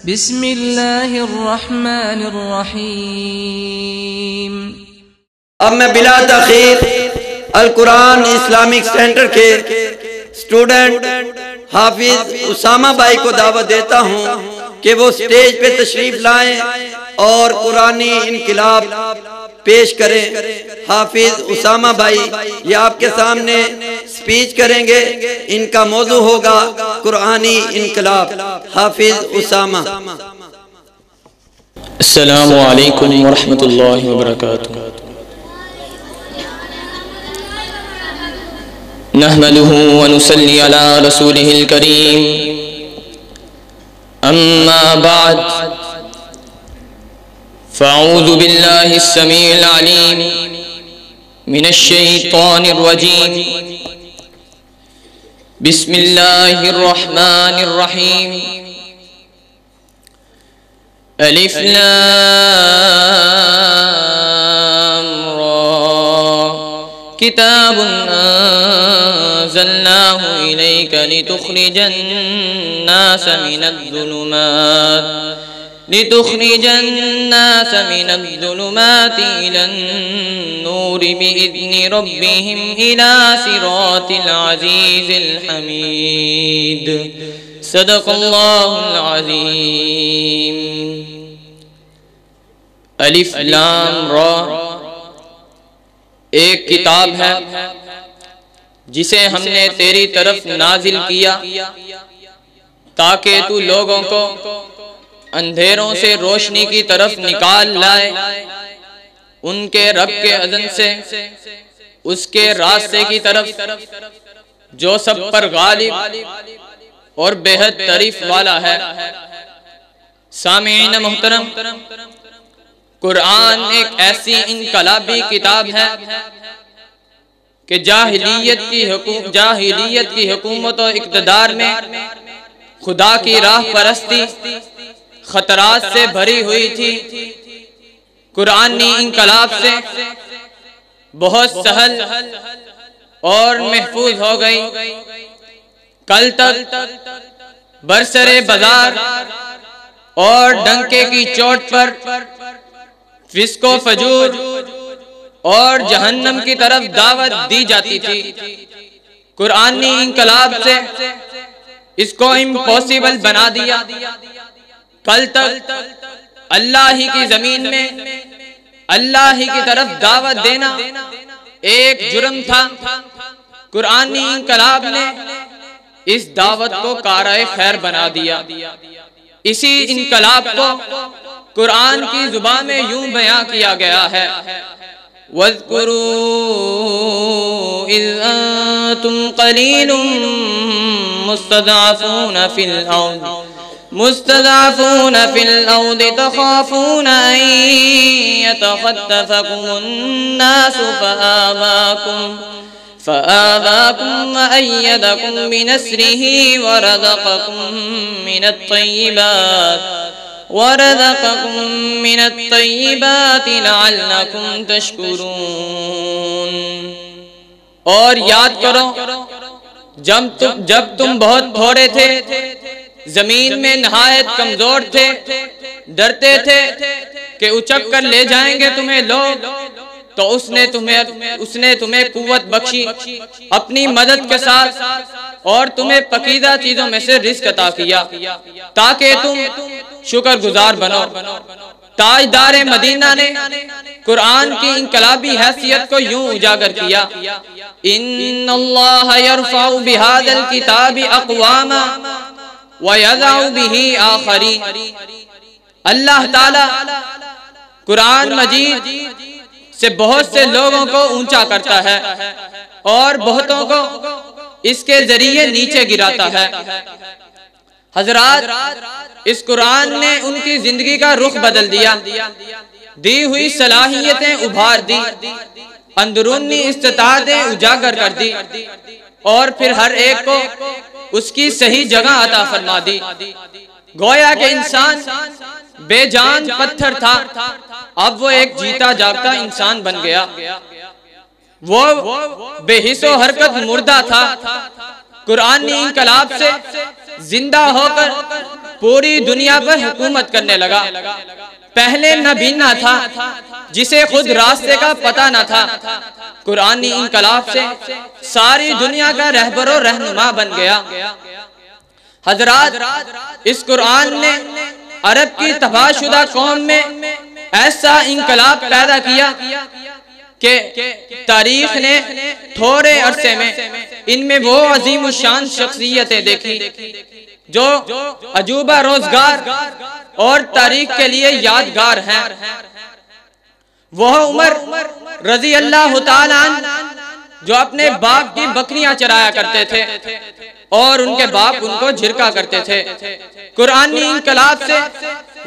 बिस्मिल्लाहिर्रहमानिर्रहीम। अब मैं बिला तखीर अल कुरान इस्लामिक सेंटर के स्टूडेंट हाफिज उसामा भाई को दावत देता हूँ कि वो स्टेज पे तशरीफ लाएं और कुरानी इनकिलाब पेश करें। हाफिज उसामा भाई ये आपके सामने स्पीच करेंगे। इनका मौजू होगा कुरानी इनकिलाब। हाफिज उसामा। अस्सलामु अलैकुम वरहमतुल्लाहि वबरकातुहू। नहमदुहु व नुसल्ली अला रसूलिहिल करीम। अम्मा बाद फ़अऊज़ु बिल्लाहिस समीइल अलीम मिनश शैतानिर रजीम। बिस्मिल्लाहिर रहमानिर रहीम। अलिफ लाम रा किताबुन अंज़लनाहु इलैका लितुख़रिजन नास मिनज़्ज़ुलुमाति इलन नूरि बिइज़्नि रब्बिहिम इला सिरातिल अज़ीज़िल हमीद। सदक़ल्लाहुल अज़ीम। अलिफ लाम रा एक किताब है जिसे हमने तेरी तरफ नाजिल किया ताकि तू लोगों को अंधेरों से रोशनी की तरफ निकाल लाए, उनके रब के अज़न से उसके रास्ते की तरफ जो सब पर गालिब और बेहद तारीफ वाला है। सामीन मोहतरम, कुरान एक ऐसी इनकलाबी किताब है कि जाहिलियत की हुकूमत और इक़्तिदार में खुदा की राह परस्ती खतरात से भरी हुई थी। कुरानी इनकलाब से बहुत सहल और महफूज हो गई। कल तक बरसरे बाजार और डंके की चोट पर फिस्को फजूर और जहन्नम की तरफ दावत दी जाती थी। कुरानी इनकलाब से इसको इम्पॉसिबल बना दिया। कल तक अल्लाह ही की जमीन में अल्लाह ही की तरफ दावत देना एक जुर्म था। कुरानी इनकलाब ने इस दावत को काराए खैर बना दिया। इसी इनकलाब को कुरान की जुबान में यूं बयां किया गया है, वज़्कुरू इज़ अंतुम क़लीलुम मुस्तज़अफ़ून फ़िल अर्ज़ तख़ाफ़ून अन यतख़त्तफ़कुमुन नासु फ़आवाकुम व अय्यदकुम बिनस्रिही व रज़क़कुम मिनत तय्यिबाति लअल्लकुम तशकुरून। और याद करो जब तुम बहुत थोड़े थे, जमीन में नहायत कमजोर थे, डरते थे कि उचक कर ले जाएंगे तुम्हें लोग, तो उसने तुम्हें कुव्वत बख्शी अपनी मदद के साथ और तुम्हें पकीदा चीजों में से रिज़्क़ अता किया ताकि तुम शुक्रगुजार बनो। ताजदार मदीना ने कुरान की इनकलाबी हैसियत को यूं उजागर किया, इन्नल्लाह यरफ़उ बिहाज़ल किताबि अक़वामा व यज़अउ बिही आख़रीन। अल्लाह ताला कुरान मजीद से बहुत से लोगों को ऊंचा करता है और बहुतों को इसके जरिए नीचे गिराता है। हजरात, इस कुरान ने उनकी जिंदगी का रुख बदल दिया, दी हुई सलाहियतें उभार दी, अंदरूनी इस्तिताअतें उजागर कर दी और फिर हर एक को उसकी सही जगह अता फरमा दी। गोया के इंसान बेजान पत्थर था, अब वो एक जीता जागता इंसान बन गया। वो बेहिसो हरकत मुर्दा था, कुरानी इनकलाब से जिंदा होकर पूरी दुनिया पर हुकूमत करने लगा। पहले नबीना था जिसे खुद रास्ते का पता न था, कुरानी इनकलाब से सारी दुनिया का रहबर और रहनुमा बन गया। हजरात, इस कुरान ने अरब की तबाहशुदा कौम में ऐसा इनकलाब पैदा किया कि तारीख ने थोड़े अरसे में इनमें वो अजीम शान शख्सियतें देखी जो अजूबा रोजगार और तारीख के लिए यादगार हैं। वह उमर रजी अल्लाह तआला अन्हु जो अपने बाप की बकरियां चराया करते थे और उनके बाप उनको झिरका करते थे। कुरानी इनकलाब से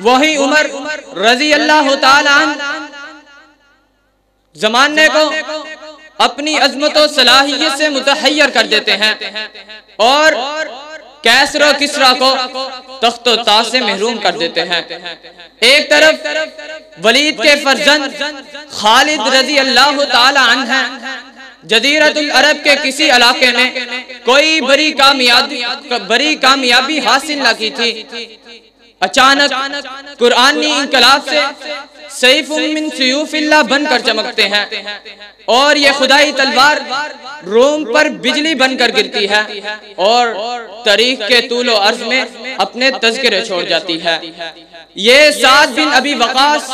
वही उमर रजी अल्लाह तआला अन्हु जमाने को अपनी अजमत और सलाहियत से मुतहय्यर कर देते हैं और कैसर किसरा को तख्त व ताज से महरूम कर देते हैं। एक तरफ वलीद के फर्जंद खालिद रजी अल्लाह तआला अन्हु हैं। जजीरतुल अरब के किसी इलाके में कोई बड़ी कामयाबी हासिल न की थी। अचानक कुरानी इनकलाब से सैफुम मिन सयूफिल्लाह बनकर चमकते हैं और ये खुदाई तलवार रोम पर बिजली बनकर गिरती है और तारीख के तूलो अर्ज में अपने तज़किरे छोड़ जाती है। ये साद बिन अबी वक़ास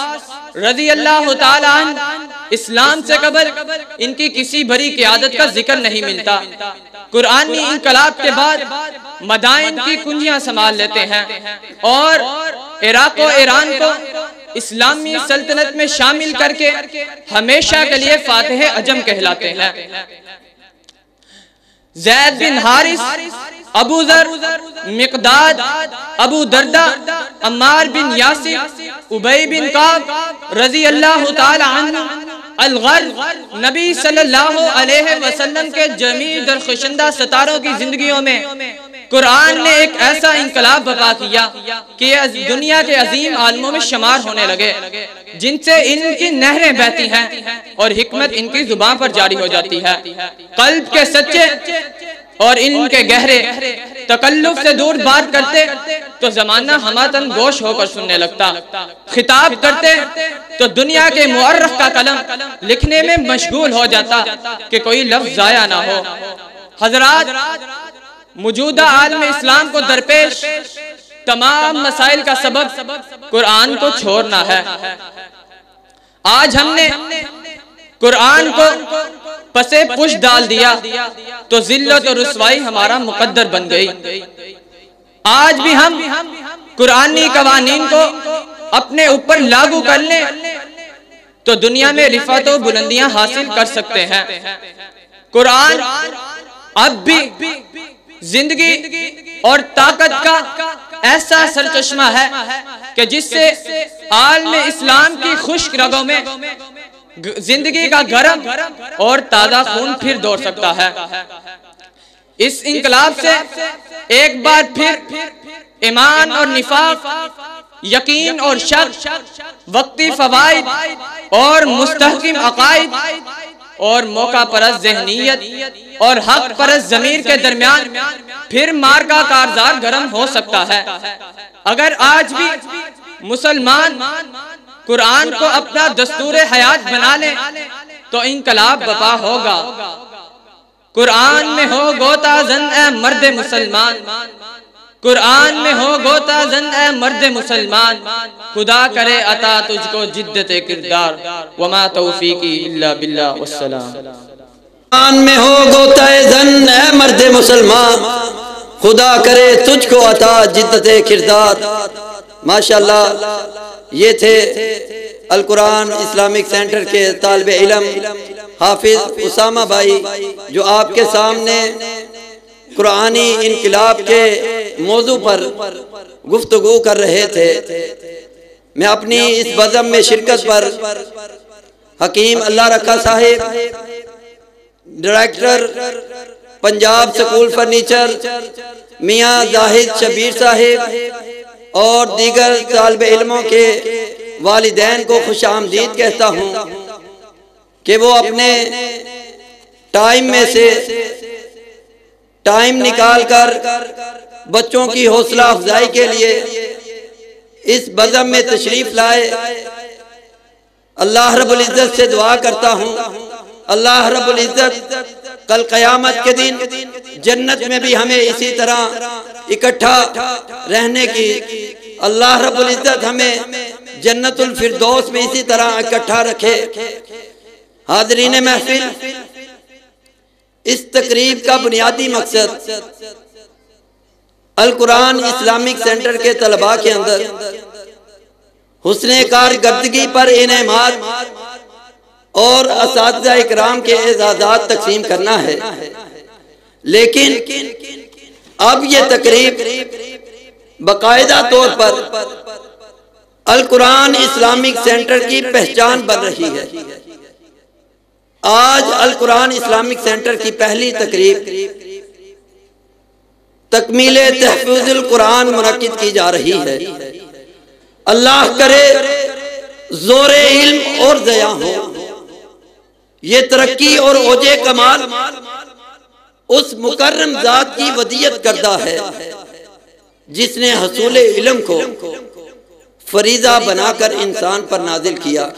रज़ी अल्लाह तआला अन्हु इस्लाम से कबल इनकी किसी बड़ी क़यादत का जिक्र नहीं मिलता। कुरानी इनकलाब के बाद मदाइन की कुंजियां संभाल लेते हैं और इराक और ईरान को इस्लामी सल्तनत में शामिल करके हमेशा के लिए फातिह अजम कहलाते हैं। ज़ैद बिन हारिस, अबू ज़र, मिक़दाद, अबू दर्दा, अम्मार बिन यासिर, उबई बिन काब रज़ी अल्लाह तआला अन्हु, अल-ग़र नबी सल्लल्लाहु अलैहि वसल्लम के जमी दरख्शंदा सितारों की जिंदगियों में कुरान ने एक ऐसा इनकलाब बर्पा किया कि दुनिया के अजीम आलमों में शुमार होने लगे, जिनसे इनकी नहरें बहती हैं और हिकमत इनकी जुबान पर जारी हो जाती है। कल्ब के सच्चे और इनके गहरे तकल्लुफ से दूर बात करते तो जमाना हमातन गोश होकर सुनने लगता। खिताब करते तो दुनिया के मुअर्रख का कलम लिखने में मशगूल हो जाता कि कोई लफ्ज जाया ना हो। हजरात, मौजूदा आलम इस्लाम को दरपेश तमाम मसाइल का सबब कुरान को छोड़ना है। आज हमने कुरान को पसे पुश डाल दिया तो जिल्लत और रुसवाई हमारा मुकद्दर बन गई। आज भी हम कुरानी कवानीन को अपने ऊपर लागू कर लें तो दुनिया में रिफत और बुलंदियां हासिल कर सकते हैं। कुरान अब भी जिंदगी और ताकत का ऐसा सरचश्मा है कि जिससे आलम इस्लाम की खुश्क रगों में जिंदगी का गरम और ताजा खून फिर दौड़ सकता है। इस इनकलाब से एक बार फिर ईमान और निफाक, यकीन और शक, वक्ती फवाइद और मुस्तहकिम अकाइद और मौका परस्त ज़हनियत और हक परस्त ज़मीर के दरमियान फिर मार्का कारजार गर्म हो सकता है। अगर आज भी मुसलमान कुरान को अपना दस्तूर हयात बना ले तो इनकलाब बपा होगा। कुरान में हो गोता जन ए मर्द मुसलमान, कुरान में हो गोता जन ए मर्द मुसलमान, खुदा करे अता तुझको जिद्दत किरदार, वमा तौफीकी इल्ला बिल्लाह वस्सलाम। कुरान में हो गोता जन ए मर्द मुसलमान, खुदा करे तुझको अता जिद्दत किरदार। माशाअल्लाह, ये थे अल कुरान इस्लामिक सेंटर के तालिब इल्म हाफिज उसामा भाई, जो आपके सामने कुरानी इनकलाब के मौजू पर गुफ्तगू कर रहे थे। मैं अपनी इस बज़म में शिरकत पर हकीम अल्लाह रखा Sahib, director Punjab school furniture मियाँ जाहिद शबीर साहिब और दीगर तालिब इल्मों के वालिदैन को खुश आमदीद कहता हूँ कि वो अपने टाइम में से टाइम निकाल कर बच्चों की हौसला अफजाई के लिए इस बज़म में तशरीफ लाए। अल्लाह रब्बुल इज़्ज़त से दुआ करता हूँ, अल्लाह रब्बुल इज़्ज़त कल क़यामत के दिन जन्नत में भी हमें इसी तरह इकट्ठा रहने की, अल्लाह रब्बुल इज़्ज़त हमें जन्नतुल फिरदौस में इसी तरह इकट्ठा रखे। हाज़रीन महफिल, इस तकरीब का बुनियादी मकसद अल कुरान इस्लामिक सेंटर के तलबा के अंदर हुस्ने कारकर्दगी पर इनामात और असातिज़ा इकराम के एजाज़ात तकसीम करना है। लेकिन अब ये तकरीब बाकायदा तौर पर अल कुरान इस्लामिक सेंटर की पहचान बन रही है। आज अल कुरान इस्लामिक सेंटर की पहली तकरीब तकमीले तहफ़्फ़ुज़ुल कुरान मुनक़्क़िद की जा रही है। अल्लाह करे ज़ोरे इल्म और ज़या हो। ये तरक्की और ओजे कमाल उस मुकर्रम ज़ात की वदियत करता है जिसने हसूल इल्म को फरीज़ा बनाकर इंसान पर नाजिल किया।